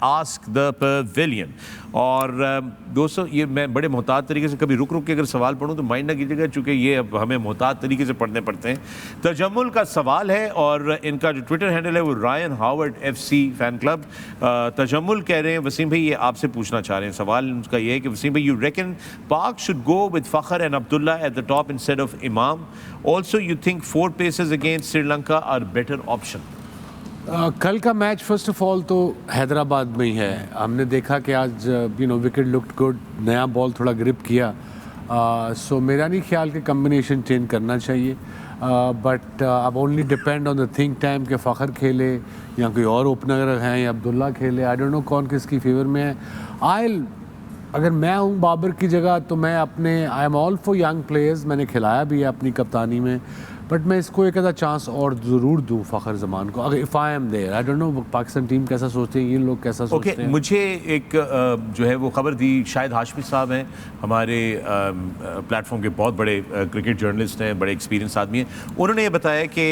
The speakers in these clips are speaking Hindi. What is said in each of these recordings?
Ask the pavilion. और दोस्तों ये मैं बड़े मोहतात तरीके से कभी रुक रुक के अगर सवाल पढ़ूँ तो माइंड ना कीजिएगा, चूँकि ये अब हमें मोहतात तरीके से पढ़ने पड़ते हैं। तजम्मुल का सवाल है और इनका जो ट्विटर हैंडल है वो Ryan Howard FC fan club. Tajammul कह रहे हैं वसीम भाई, ये आपसे पूछना चाह रहे हैं, सवाल उनका ये है कि वसीम भाई, you reckon Pak should go with Fakhar and Abdullah at the top instead of Imam, also you think 4 pacers against Sri Lanka are better option? कल का मैच फर्स्ट ऑफ ऑल तो हैदराबाद में ही है। हमने देखा कि आज विकेट लुक्ड गुड, नया बॉल थोड़ा ग्रिप किया। सो मेरा नहीं ख्याल कि कम्बिनेशन चेंज करना चाहिए, बट अब only depend on the think time के फ़खर खेले या कोई और ओपनर हैं या अब्दुल्ला खेले। आई डोंट नो कौन किसकी फेवर में है। अगर मैं हूँ बाबर की जगह तो मैं I am all for young players, मैंने खिलाया भी है अपनी कप्तानी में, बट मैं इसको एक आधा चांस और ज़रूर दूँ फ़खर ज़मान को, अगर if I am there. I don't know Pakistan team कैसा सोचते हैं, ये लोग कैसा सोचते हैं। मुझे एक जो है वो खबर दी, शायद हाशमी साहब हैं, हमारे प्लेटफॉर्म के बहुत बड़े क्रिकेट जर्नलिस्ट हैं, बड़े एक्सपीरियंस आदमी हैं। उन्होंने ये बताया कि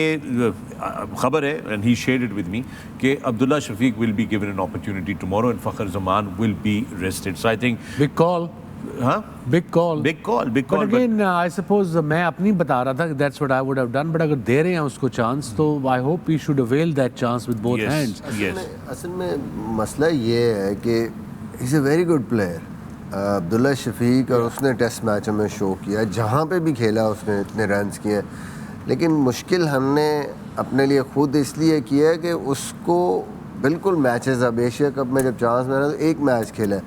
खबर है and he shared it with me कि Abdullah Shafique will be given an opportunity tomorrow and Fakhar Zaman will be rested. So I think big call, big call. But again I suppose मैं अपनी बता रहा था, that's what I would have done, but अगर दे रहे हैं उसको चांस तो I hope he should avail that chance with both hands. असल में मसला ये है कि he is a very good player Abdullah Shafique, और उसने टेस्ट मैचों में शो किया, जहाँ पे भी खेला उसने इतने रन्स किए। लेकिन मुश्किल हमने अपने लिए खुद इसलिए किया है कि उसको बिल्कुल मैचेस, अब एशिया कप में जब चांस मिला तो एक मैच खेला।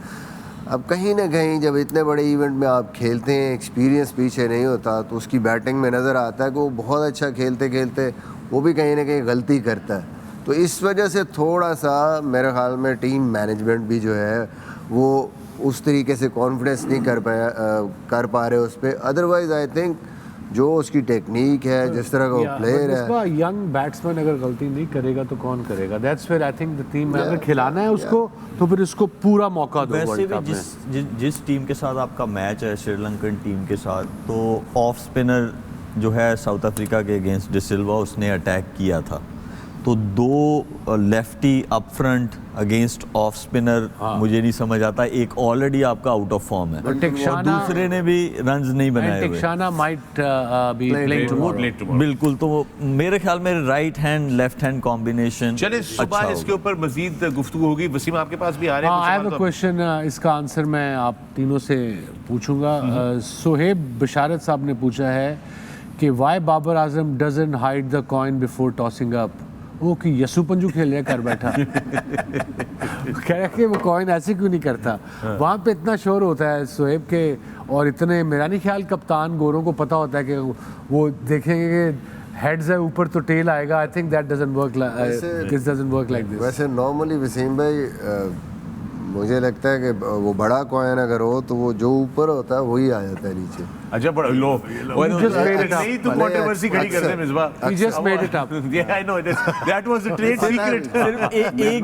अब कहीं ना कहीं जब इतने बड़े इवेंट में आप खेलते हैं, एक्सपीरियंस पीछे नहीं होता, तो उसकी बैटिंग में नज़र आता है कि वो बहुत अच्छा खेलते खेलते वो भी कहीं ना कहीं गलती करता है। तो इस वजह से थोड़ा सा मेरे ख्याल में टीम मैनेजमेंट भी जो है वो उस तरीके से कॉन्फिडेंस नहीं कर पा रहे उस पर। अदरवाइज आई थिंक जो उसकी टेक्निक है, जिस तरह का वो प्लेयर है, यंग बैट्समैन अगर गलती नहीं करेगा तो कौन करेगा? That's where I think the team, अगर खिलाना है उसको तो फिर उसको पूरा मौका दो। वैसे भी जिस टीम के साथ आपका मैच है, श्रीलंकन टीम के साथ, तो ऑफ स्पिनर जो है साउथ अफ्रीका के अगेंस्ट डिसिल्वा, उसने अटैक किया था, तो 2 lefty up front against off spinner मुझे नहीं समझ आता। एक ऑलरेडी आपका आउट ऑफ फॉर्म है और दूसरे ने भी रन्स नहीं बनाए हुए। Might be playing tomorrow. बिल्कुल, तो मेरे ख्याल में right hand left hand combination. चलिए सुबह इसके ऊपर मजीद गुफ्तगू होगी। वसीम आपके पास भी आ रहे हैं? आई हैव अ क्वेश्चन, इसका आंसर मैं आप तीनों से पूछूंगा। सुहेब बशारत साहब ने पूछा है कि why Babar Azam doesn't hide the coin before tossing up. वो कि यसु पंजू खेल रहा है घर बैठा कह रहा कि वो कॉइन ऐसे क्यों नहीं करता। वहाँ पे इतना शोर होता है सुहेब के, और इतने मेरा नहीं ख्याल कप्तान गोरों को पता होता है कि वो देखेंगे कि हेड्स है ऊपर तो टेल आएगा। I think that doesn't work like this. वैसे नॉर्मली वसीम भाई मुझे लगता है कि वो बड़ा कॉइन अगर हो तो वो जो ऊपर होता है वही आ जाता है नीचे। अच्छा, बड़ा लो नहीं तुम कंट्रोवर्सी खड़ी कर रहे Misbah. We just made it up. Yeah, I know that was a trade secret. सिर्फ एक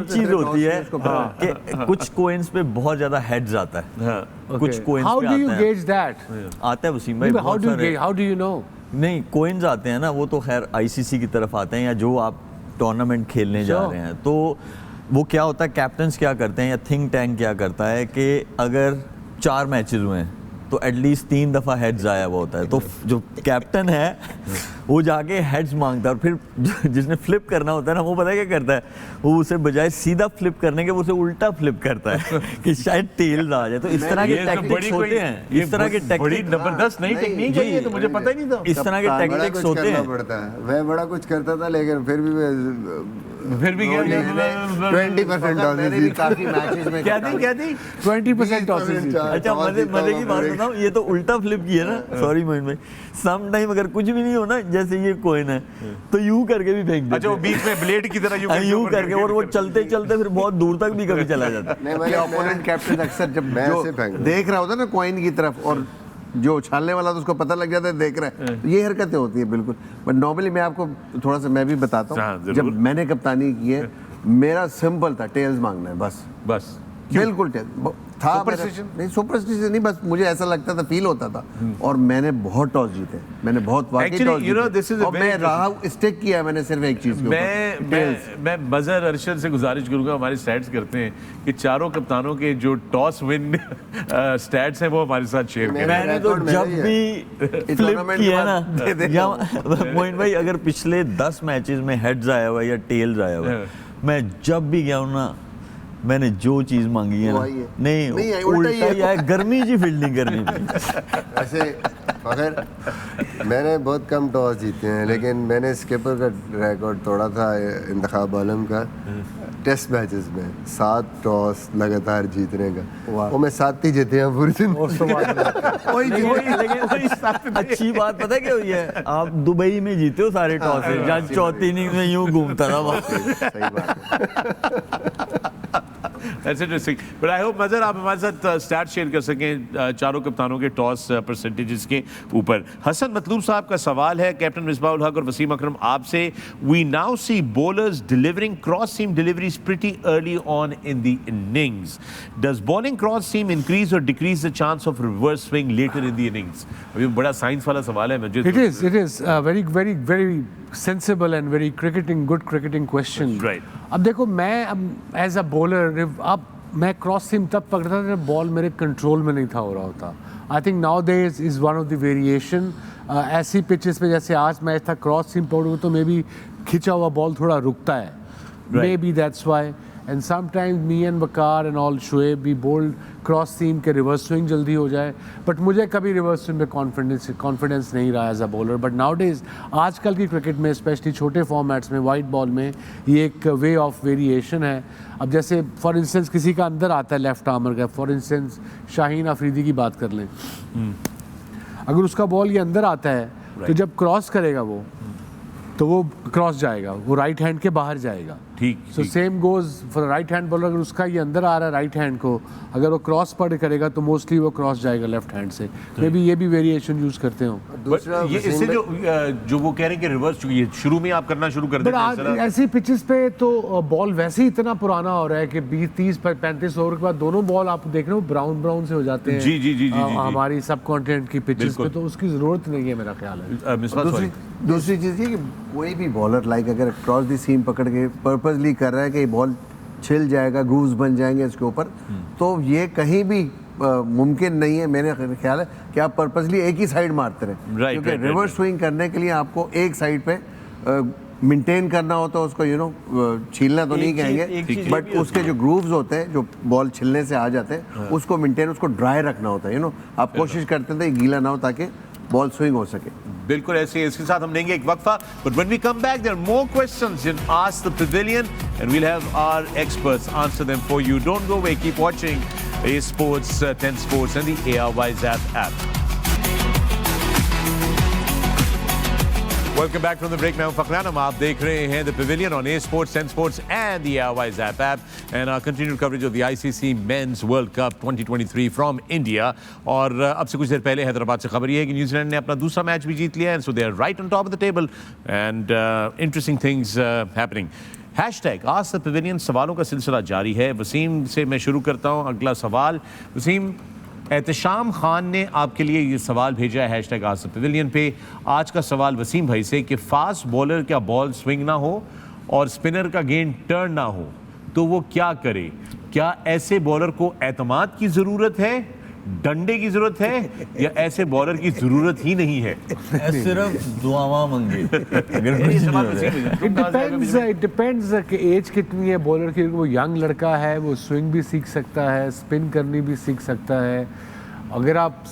चीज होती है कि कुछ कॉइन्स पे बहुत ज्यादा हेड्स आता है, कुछ कॉइन्स पे How do you आता है। gauge that? आता है वसीम भाई, How do you know? नहीं, कॉइन्स आते हैं ना, वो तो खैर ICC की तरफ आते हैं, या जो आप टूर्नामेंट खेलने जा रहे हैं, तो वो क्या होता है, कैप्टन्स क्या करते हैं या थिंक टैंक क्या करता है कि अगर 4 मैचेस हुए हैं तो एटलीस्ट 3 दफ़ा हेड्स आया हुआ होता है, तो जो कैप्टन है वो जाके हेड्स मांगता है, और फिर जिसने फ्लिप करना होता है ना, वो पता है क्या करता है, वो उसे बजाय सीधा फ्लिप करने के वो उसे उल्टा फ्लिप करता है कि शायद टेल्स आ जाए। तो इस तरह के टैक्टिक्स होते हैं, इस तरह के टैक्टिक्स जबरदस्त नई टेक्निक है ये, तो मुझे पता ही नहीं था। इस तरह के टैक्टिक्स होते हैं। मैं बड़ा कुछ करता था, लेकिन फिर भी 20% काफी मैचेस में क्या थी 20% टॉसेस। अच्छा, मजे की बात बताऊं, ये तो उल्टा फ्लिप किया ना, सॉरी मोइन भाई, सम टाइम अगर कुछ भी नहीं हो ना, जैसे ये कॉइन है तो यूं करके भी फेंक देते। अच्छा, वो बीच में ब्लेड की तरह यूं करके, और वो चलते चलते फिर बहुत दूर तक भी कभी चला जाता है। ओपोनेंट कैप्टन अक्सर जब मैं ऐसे फेंक देख रहा होता है ना कॉइन की तरफ, और जो उछालने वाला तो उसको पता लग जाता है देख रहा है, तो ये हरकतें होती है बिल्कुल। बट नॉर्मली मैं आपको थोड़ा सा मैं भी बताता हूँ, जब मैंने कप्तानी की है, मेरा सिंपल था टेल्स मांगना है, बस बस बिल्कुल टेल्स। था Superstition? नहीं सुपरस्टिशन नहीं, बस मुझे ऐसा लगता था, फील होता था। और मैंने बहुत टॉस जीते, मैंने बहुत वाकई Actually, toss you know, this is जीते a और very मैं रहा स्टिक किया मैंने सिर्फ एक चीज के ऊपर। मैं मजहर अरशद से गुजारिश करूंगा, हमारे स्टैट्स करते हैं कि चारों कप्तानों के जो टॉस विन स्टैट्स हैं वो हमारे साथ शेयर करें। मैंने तो record जब मेरा ही भी फ्लिप tournament किया के ना, बाद दे देता या मोइन भाई अगर पिछले 10 मैचेस में हेड्स आया हुआ या टेल्स आया हुआ, मैं जब भी गया हूँ ना, मैंने जो चीज मांगी है वो ना, आई है। नहीं नहीं, उल्टा ही उल्टा ही है। है, गर्मी जी फील्डिंग करनी पड़ी। वैसे मगर मैंने बहुत कम टॉस जीते हैं, लेकिन मैंने स्किपर का रिकॉर्ड तोड़ा था इंतखाब आलम का टेस्ट मैचेस में, 7 टॉस लगातार जीतने का। वो मैं 7 ही जीते हैं पूरे दिन। लेकिन अच्छी बात पता है क्या हुई है, आप दुबई में जीते हो सारे टॉस से, जहाँ चौथी इनिंग में यूं घूमता था वहाँ। सही बात है। That's interesting. But I hope मजर आप हमारे साथ स्टैट शेयर कर सकें चारों कप्तानों के टॉस परसेंटेजेस के ऊपर। हसन मतलूब साहब का सवाल है कैप्टन मिसबाह हक और वसीम अकरम आपसे। We now see bowlers delivering cross seam deliveries pretty early on in the innings. Does bowling cross seam increase or decrease the chance of reverse swing later in the innings? अभी बड़ा साइंस वाला सवाल है मुझे। It is very sensible and very good cricketing question. Right. अब देखो मैं अब एज अ बॉलर अब मैं क्रॉस सीम तब पकड़ता था जब बॉल मेरे कंट्रोल में नहीं था हो रहा होता। I think now days is one of the variation. ऐसी पिचेस पे जैसे आज मैच था, क्रॉस सीम पकड़ूँ तो मे बी खिंचा हुआ बॉल थोड़ा रुकता है, may be that's why. And sometimes me and Waqar and all Shoaib बी बोल्ड क्रॉस सीम के रिवर्स स्विंग जल्दी हो जाए, बट मुझे कभी रिवर्स स्विंग में कॉन्फिडेंस नहीं रहा as a bowler. But nowadays आजकल की क्रिकेट में स्पेशली छोटे फॉर्मेट्स में वाइट बॉल में ये एक वे ऑफ वेरिएशन है। अब जैसे फॉर इंस्टेंस किसी का अंदर आता है लेफ्ट आर्मर का, फॉर इंस्टेंस शाहीन अफरीदी की बात कर लें, अगर उसका बॉल ये अंदर आता है तो जब क्रॉस करेगा तो वो क्रॉस जाएगा, वो राइट हैंड के बाहर जाएगा। ठीक। So same goes for right hand bowler, अगर उसका ये अंदर आ रहा है राइट हैंड को, अगर वो क्रॉस पड़ करेगा तो मोस्टली वो क्रॉस जाएगा लेफ्ट हैंड से। मे बी ये भी वेरिएशन यूज करते हो। दूसरा ये इससे जो वो कह रहे हैं कि रिवर्स ये शुरू में आप करना शुरू कर देते बट आज हैं ऐसी पिचेस पे तो बॉल वैसे ही इतना पुराना हो रहा है कि 20-30-35 ओवर के बाद दोनों बॉल आप देख रहे हो ब्राउन से हो जाते हैं। जी। हमारी सब कॉन्टिनेंट की पिचेस पे, तो उसकी जरूरत नहीं है मेरा ख्याल है। दूसरी चीज़ ये कि कोई भी बॉलर लाइक अगर क्रॉस दी सीम पकड़ के पर्पसली कर रहा है कि बॉल छिल जाएगा, ग्रूव्स बन जाएंगे इसके ऊपर, तो ये कहीं भी मुमकिन नहीं है मेरे ख्याल है कि आप पर्पसली एक ही साइड मारते रहें, क्योंकि रिवर्स स्विंग करने के लिए आपको एक साइड पे मेंटेन करना होता है उसको, छीलना तो नहीं कहेंगे, बट उसके जो ग्रूव्स होते हैं जो बॉल छिलने से आ जाते हैं उसको मेंटेन, उसको ड्राई रखना होता है। आप कोशिश करते थे गीला ना हो ताकि बॉल स्विंग हो सके। बिल्कुल ऐसे ही। इसके साथ हम लेंगे एक वक्फा, but when we come back there are more questions in ask the pavilion and we'll have our experts answer them for you. Don't go away, keep watching A Sports, 10 Sports and the ARY Zap app. Welcome back from the break. मैं हूं फखरान, हम आप देख रहे हैं The Pavilion on A Sports, 10 Sports and the ARY Zap app and our continued coverage of the ICC Men's World Cup 2023 from India. और अब से कुछ देर पहले हैदराबाद से खबर ये है कि न्यूजीलैंड ने अपना दूसरा मैच भी जीत लिया है, so they are right on top of the table and interesting things happening. Hashtag ask the pavilion सवालों का सिलसिला जारी है। वसीम से मैं शुरू करता हूँ अगला सवाल। वसीम, एहतशाम खान ने आपके लिए ये सवाल भेजा है हैशटैग आस्क द पवेलियन पे। आज का सवाल वसीम भाई से कि फास्ट बॉलर का बॉल स्विंग ना हो और स्पिनर का गेंद टर्न ना हो तो वो क्या करे? क्या ऐसे बॉलर को एतमाद की ज़रूरत है, डंडे की जरूरत है, या ऐसे बॉलर की जरूरत ही नहीं है? सिर्फ दुआवा मंगे। इट डिपेंड्स कि एज कितनी है बॉलर की। वो यंग लड़का है, वो स्विंग भी सीख सकता है, स्पिन करनी भी सीख सकता है। अगर आप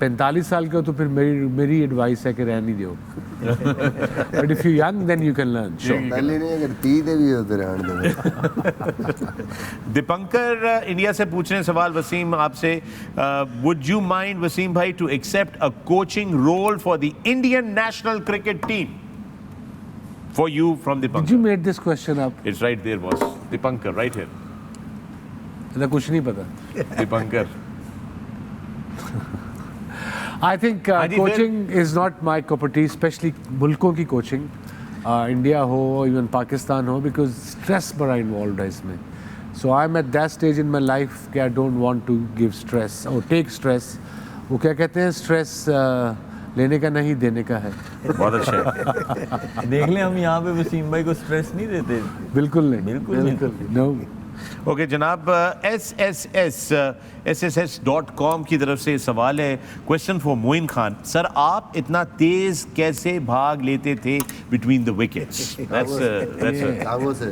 45 साल के हो तो फिर मेरी एडवाइस है कि रहने दो। But if you young then you can learn. पहले नहीं, अगर 30 भी हो तो रहने दो। दीपंकर इंडिया से पूछ रहे हैं सवाल वसीम आपसे। वुड यू माइंड वसीम भाई to accept a coaching role for the Indian national cricket team? For you from Did Dipankar. you made this question up? It's right there boss. Dipankar right here. मुझे कुछ नहीं पता। Dipankar I think coaching is not my cup of tea, especially मुल्कों की कोचिंग, इंडिया हो इवन पाकिस्तान हो, बिकॉज स्ट्रेस बड़ा इन्वॉल्व है इसमें। So I am at that stage in my life कि I don't want to give stress और टेक स्ट्रेस। वो क्या कहते हैं, स्ट्रेस लेने का नहीं देने का है। बहुत अच्छा है। देख लें, हम यहाँ पे वसीम भाई को स्ट्रेस नहीं देते। बिल्कुल नहीं, बिल्कुल नहीं। नो। ओके जनाब, SSS.com की तरफ से सवाल है, question for Moin Khan. Sir, आप इतना तेज कैसे भाग लेते थे बिटवीन द विकेट्स? टांगों से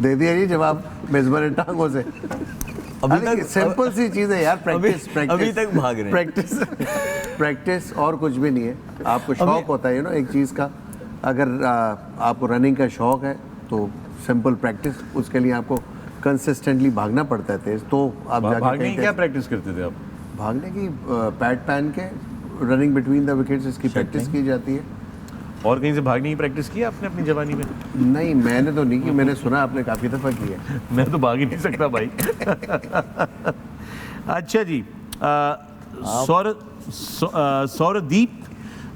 दे दिया जी जवाब, मेजबान टांगों से। अभी तक सिंपल सी चीज है यार, प्रैक्टिस अभी तक भाग रहे हैं। प्रैक्टिस और कुछ भी नहीं है। आपको शौक होता है ना एक चीज का, अगर आपको रनिंग का शौक है तो सिंपल प्रैक्टिस, उसके लिए आपको कंसिस्टेंटली भागना पड़ता है तेज, तो आप जाके भागने की क्या प्रैक्टिस करते थे आप? भागने की पैड पहन के रनिंग बिटवीन द विकेट्स, इसकी प्रैक्टिस की जाती है। और कहीं से भागने की प्रैक्टिस की आपने अपनी जवानी में? नहीं, मैंने तो नहीं की, मैंने सुना आपने काफ़ी दफ़ा की है। मैं तो भाग ही नहीं सकता भाई। अच्छा जी, सौरदीप,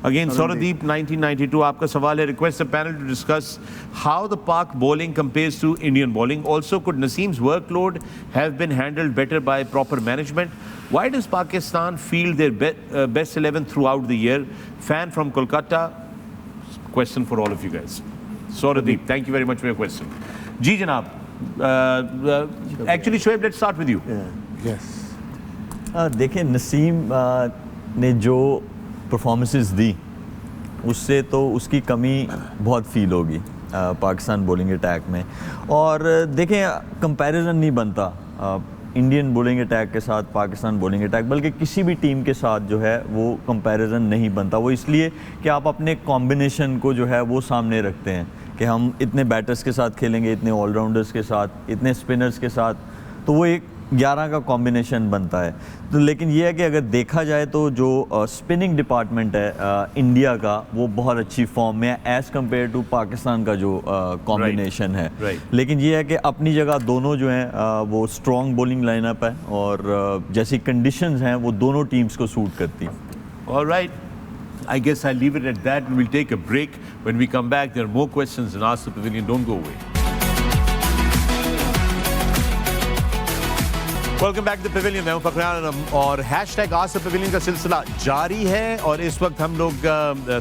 अगेन सौरदीप 1992, आपका सवाल है, request the panel to discuss how the Pak bowling compares to Indian bowling, also could Naseem's workload have been handled better by proper management, why does Pakistan field their best 11 throughout the year, fan from Kolkata, question for all of you guys. Sauradeep, thank you very much for your question. जी जनाब, actually Shoaib, let's start with you. Yes. देखें, नसीम ने जो परफॉर्मेंसेस दी उससे तो उसकी कमी बहुत फील होगी पाकिस्तान बॉलिंग अटैक में। और देखें, कंपैरिजन नहीं बनता इंडियन बॉलिंग अटैक के साथ पाकिस्तान बॉलिंग अटैक, बल्कि किसी भी टीम के साथ जो है वो कंपैरिजन नहीं बनता। वो इसलिए कि आप अपने कॉम्बिनेशन को जो है वो सामने रखते हैं कि हम इतने बैटर्स के साथ खेलेंगे, इतने ऑलराउंडर्स के साथ, इतने स्पिनर्स के साथ, तो वो एक 11 का कॉम्बिनेशन बनता है। तो लेकिन ये है कि अगर देखा जाए तो जो स्पिनिंग डिपार्टमेंट है इंडिया का, वो बहुत अच्छी फॉर्म में है एज़ कम्पेयर टू पाकिस्तान का जो कॉम्बिनेशन है। लेकिन ये है कि अपनी जगह दोनों जो हैं वो स्ट्रॉन्ग बॉलिंग लाइनअप है, और जैसी कंडीशंस हैं वो दोनों टीम्स को सूट करती हैं। All right. I guess I'll leave it at that. We'll take a break. When we come back, there are more questions and Ask the Pavilion. Don't go away. Welcome back the pavilion, मैं हूं फखरान और हैशटैग आस्क द पवेलियन का सिलसिला जारी है और इस वक्त हम लोग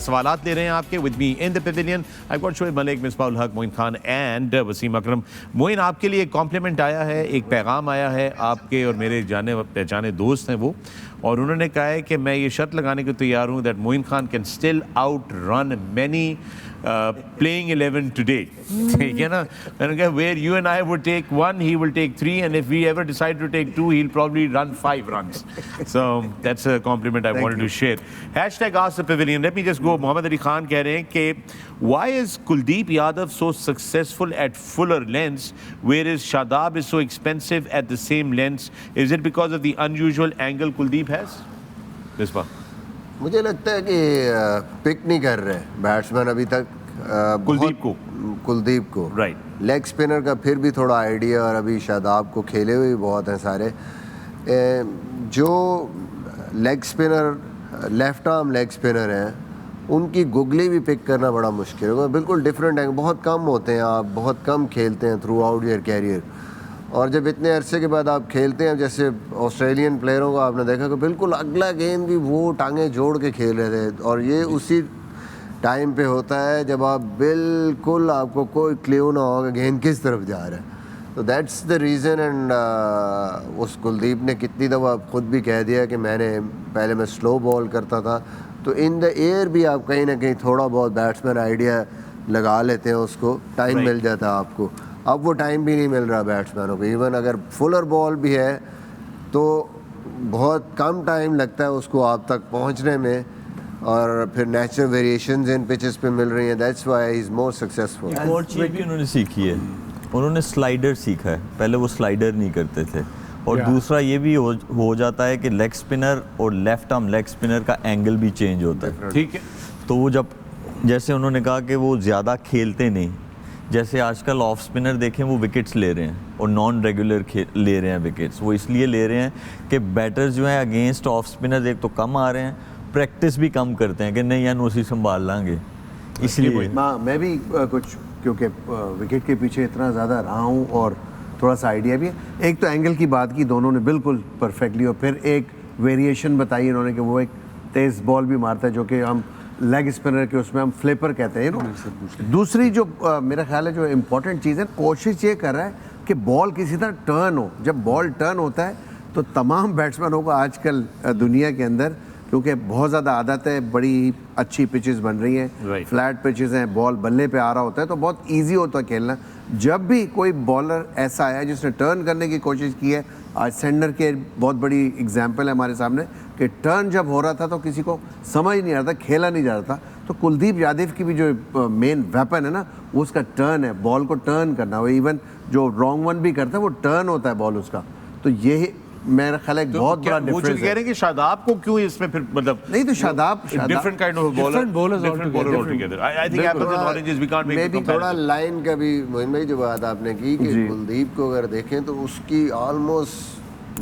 सवालात ले रहे हैं आपके। With me in the pavilion I got Shoaib Malik, Misbahul Haq, Moin Khan and Wasim Akram. Moin, आपके लिए एक कॉम्प्लीमेंट आया है, एक पैगाम आया है, आपके और मेरे जाने पहचाने दोस्त हैं वो, और उन्होंने कहा है कि मैं ये शर्त लगाने को तैयार हूँ that Moin Khan can still outrun many playing 11 today. ठीक है ना? Where you and I would take 1, he will take 3, and if we ever decide to take 2, he'll probably run 5 runs. So that's a compliment I wanted to share. Hashtag Ask the Pavilion. Let me just go. Mohammad Ali Khan कह रहे हैं कि why is Kuldeep Yadav so successful at fuller lengths, whereas Shadab is so expensive at the same lengths? Is it because of the unusual angle Kuldeep has? Misbah. मुझे लगता है कि पिक नहीं कर रहे बैट्समैन अभी तक कुलदीप को राइट। लेग स्पिनर का फिर भी थोड़ा आइडिया, और अभी शादाब को खेले हुए बहुत हैं सारे। जो leg spinner, left arm leg spinner हैं, उनकी गुगली भी पिक करना बड़ा मुश्किल है। बिल्कुल डिफरेंट है, बहुत कम होते हैं, आप बहुत कम खेलते हैं थ्रू आउट योर कैरियर, और जब इतने अरसे के बाद आप खेलते हैं, जैसे ऑस्ट्रेलियन प्लेयरों को आपने देखा कि बिल्कुल अगला गेंद भी वो टांगें जोड़ के खेल रहे थे, और ये उसी टाइम पे होता है जब आप बिल्कुल, आपको कोई क्ल्यू ना हो कि गेंद किस तरफ जा रहा है। तो दैट्स द रीज़न। एंड उस कुलदीप ने कितनी दफ़ा खुद भी कह दिया कि पहले मैं स्लो बॉल करता था, तो इन द एयर भी आप कहीं ना कहीं थोड़ा बहुत बैट्समैन आइडिया लगा लेते हैं, उसको टाइम मिल जाता है आपको। अब वो टाइम भी नहीं मिल रहा बैट्समैनों को। इवन अगर फुलर बॉल भी है तो बहुत कम टाइम लगता है उसको आप तक पहुंचने में, और फिर नेचुरल वेरिएशंस इन पिचेस पे मिल रही हैं। That's why he is more successful. एक और चीज़ भी उन्होंने सीखी है, उन्होंने स्लाइडर सीखा है, पहले वो स्लाइडर नहीं करते थे। और दूसरा ये भी हो जाता है कि लेग स्पिनर और लेफ्ट आर्म लेग स्पिनर का एंगल भी चेंज होता है। ठीक है, तो वो जब, जैसे उन्होंने कहा कि वो ज़्यादा खेलते नहीं, जैसे आजकल ऑफ स्पिनर देखें वो विकेट्स ले रहे हैं और नॉन रेगुलर ले रहे हैं विकेट्स। वो इसलिए ले रहे हैं कि बैटर्स जो हैं अगेंस्ट ऑफ स्पिनर्स एक तो कम आ रहे हैं, प्रैक्टिस भी कम करते हैं कि नहीं यार उसी संभाल लांगे, इसलिए। मैं भी कुछ क्योंकि विकेट के पीछे इतना ज़्यादा रहा हूँ और थोड़ा सा आइडिया भी है। एक तो एंगल की बात की दोनों ने बिल्कुल परफेक्टली, और फिर एक वेरिएशन बताई इन्होंने कि वो एक तेज़ बॉल भी मारता है जो कि हम लेग स्पिनर के उसमें हम फ्लिपर कहते हैं, दूसरी जो मेरा ख्याल है जो इम्पोर्टेंट चीज़ है, कोशिश ये कर रहा है कि बॉल किसी तरह टर्न हो। जब बॉल टर्न होता है तो तमाम बैट्समैनों को आजकल दुनिया के अंदर, क्योंकि बहुत ज़्यादा आदत है, बड़ी अच्छी पिचेस बन रही हैं, फ्लैट पिचेस हैं, बॉल बल्ले पे आ रहा होता है तो बहुत इजी होता है खेलना। जब भी कोई बॉलर ऐसा आया जिसने टर्न करने की कोशिश की है, आज सेंडर के बहुत बड़ी एग्जांपल है हमारे सामने कि टर्न जब हो रहा था तो किसी को समझ नहीं आ रहा था, खेला नहीं जा रहा था। तो कुलदीप यादव की भी जो मेन वेपन है ना, वो उसका टर्न है, बॉल को टर्न करना। वो इवन जो रॉन्ग वन भी करता है वो टर्न होता है बॉल उसका। तो ये मेरा ख्याल है एक बहुत बड़ा वो जो डिफरेंस कह रहे है। हैं कि शादाब को क्यों इसमें फिर मतलब नहीं तो Shadab different kind of bowler, Different bowlers different bowler altogether. I think apples and oranges we can't make may a भी थोड़ा comparison. लाइन का भी मोइन भाई जो बात आपने की कि कुलदीप को अगर देखें तो उसकी almost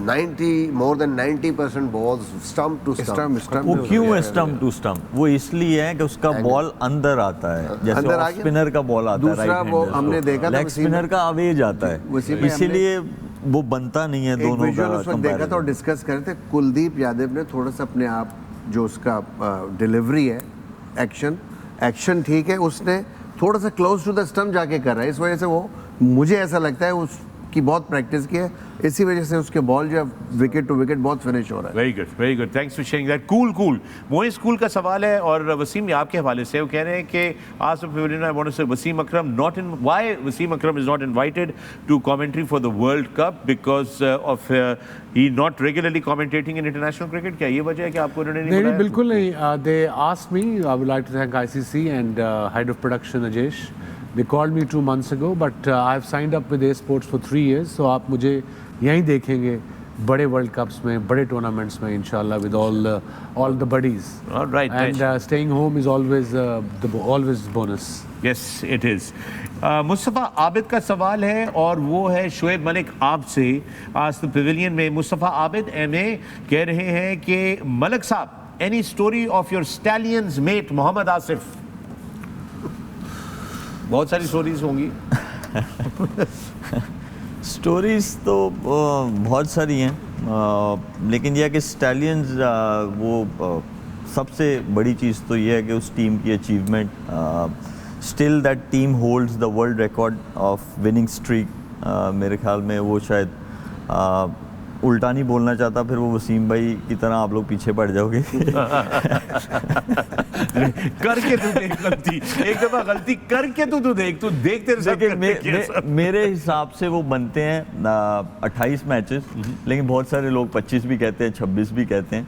90% balls stump to stump. वो क्यों है स्टम्प टू स्टम्प? वो इसलिए है कि उसका बॉल अंदर आता है, जैसे अंदर आ ऑफ गया। स्पिनर का बॉल आता है, दूसरा राइट वो हैंडर हमने को। देखा था लेग वसीम स्पिनर का अवेज आता है, वसीम भाई इसीलिए वो बनता नहीं है एक दोनों विजुअल का उस वक्त देखा था और कंपैरिजन। डिस्कस कर रहे थे। कुलदीप यादव ने थोड़ा सा अपने आप जो उसका डिलीवरी है, एक्शन ठीक है, उसने थोड़ा सा क्लोज टू द स्टंप जाके कर रहा है। इस वजह से वो, मुझे ऐसा लगता है उसकी बहुत प्रैक्टिस की है, इसी वजह से उसके बॉल जो विकेट टू विकेट बहुत फिनिश हो रहा है। Very good, thanks for sharing that. कूल मोइस कूल का सवाल है और वसीम आपके हवाले से वो कह रहे हैं कि आज आई want to say Wasim Akram not in, why Wasim Akram is not invited to commentary for the world cup because of he not regularly commentating in international cricket? क्या ये वजह है कि आपको उन्होंने नहीं नहीं बुलाया? बिल्कुल नहीं। They asked me, I would like to thank ICC and head of production Ajesh. They called me 2 months ago but I have signed up with A sports for 3 years, so आप मुझे यहीं देखेंगे बड़े वर्ल्ड कप्स में, बड़े टूर्नामेंट्स में इंशाल्लाह with all the buddies. Alright, and staying home is always bonus. Yes it is. Mustafa Abid का सवाल है और वो है शोएब मलिक आपसे। आज द पवेलियन में मुस्तफ़ा आबिद MA कह रहे हैं कि Malik sahab, any story of your stallions mate Mohammad Asif? बहुत सारी स्टोरीज होंगी। स्टोरीज तो बहुत सारी हैं, लेकिन यह है कि स्टैलियंस वो सबसे बड़ी चीज़ तो ये है कि उस टीम की achievement, still that team holds the world record of winning streak. मेरे ख्याल में वो शायद उल्टा नहीं बोलना चाहता, फिर वो वसीम भाई की तरह आप लोग पीछे पड़ जाओगे। करके तू देख गलती, एक दफा गलती करके तू देख तेरे साथ करते क्या? मेरे हिसाब से वो बनते हैं 28 मैचेस, लेकिन बहुत सारे लोग 25 भी कहते हैं, 26 भी कहते हैं।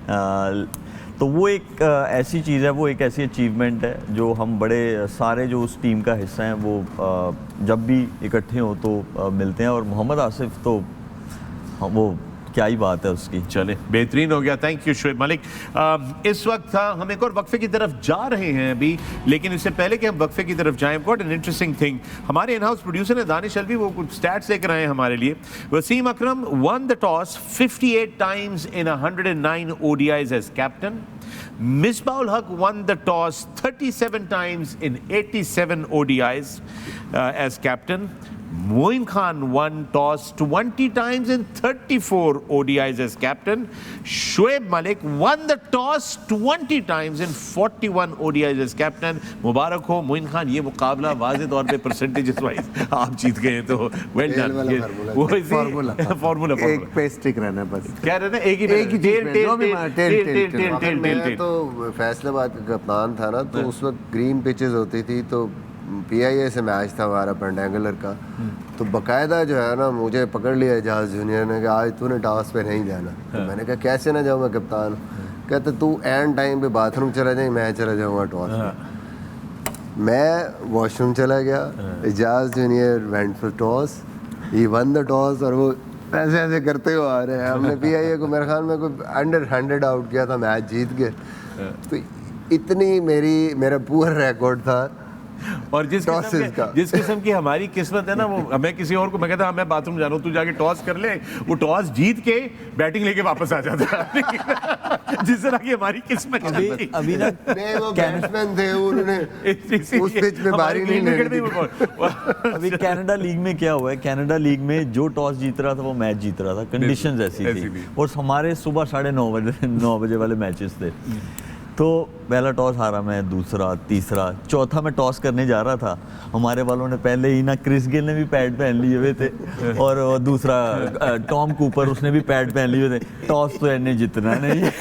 तो वो एक ऐसी चीज़ है, वो एक ऐसी अचीवमेंट है जो हम बड़े सारे जो उस टीम का हिस्सा हैं वो जब भी इकट्ठे हों तो मिलते हैं। और मोहम्मद आसिफ तो वो क्या ही बात है उसकी। चले, बेहतरीन हो गया, थैंक यू शोएब मलिक। इस वक्त हम एक और वक्फे की तरफ जा रहे हैं अभी, लेकिन इससे पहले कि हम वक्फे की तरफ जाएं, व्हाट एन इंटरेस्टिंग थिंग, हमारे इन हाउस प्रोड्यूसर ने दानिश अलवी वो कुछ स्टैट्स लेकर आए हैं हमारे लिए। Wasim Akram won the toss 58 times in 109 ODIs as captain. Misbah-ul Haq won the toss 37 times in 87 ODIs as captain. Moin Khan won toss 20 times in 34 ODIs as captain. Shoaib Malik won the toss 20 times in 41 ODIs as captain. मुबारक हो मोइन खान, ये मुकाबला वाज़े तौर पे परसेंटेज वाइज आप जीत गए, तो वेल डन। वो फार्मूला एक पे स्टिक रहना है बस। क्या रहना, एक ही मैं तो फैसलाबाद का कप्तान था ना, तो उस वक्त ग्रीन पिचेस होती थी, तो PIA से मैच था हमारा पेंटेंगुलर का, तो बकायदा जो है ना मुझे पकड़ लिया एजाज जूनियर ने कि आज तूने टॉस पे नहीं जाना। तो मैंने कहा कैसे ना जाऊँ मैं कप्तान? कहते तू एंड टाइम पे बाथरूम चला जाए, मैं चला जाऊँगा टॉस पे। मैं वॉशरूम चला गया, Aijaz junior went for toss, he won the toss, और वो ऐसे ऐसे करते हुए आ रहे हैं। हमने PIA को मेरे ख्याल में कोई अंडर 100 आउट किया था, मैच जीत गए। तो इतनी मेरा पुअर रिकॉर्ड था और जिस Tosses जिस किस्म की हमारी किस्मत है ना, वो मैं किसी और को मैं कहता हाँ मैं बाथरूम जा रहा हूँ, तू जाके टॉस कर ले, वो टॉस जीत के बैटिंग लेके वापस आ जाता है। जिस तरह की हमारी किस्मत है। अभी ना नहीं, वो बैट्समैन थे, उन्होंने उस पिच में बारी नहीं लेनी थी। अभी कनाडा लीग में क्या हुआ है, कनाडा लीग में जो टॉस जीत रहा था वो मैच जीत रहा था, कंडीशंस ऐसी थी। और हमारे सुबह 9:30 बजे वाले मैचेस थे, तो पहला टॉस हारा मैं, दूसरा, तीसरा, चौथा मैं टॉस करने जा रहा था, हमारे वालों ने पहले ही ना, क्रिस गेल ने भी पैड पहन लिए हुए थे और दूसरा टॉम कूपर उसने भी पैड पहन लिए हुए थे, टॉस तो इन्हें जितना नहीं।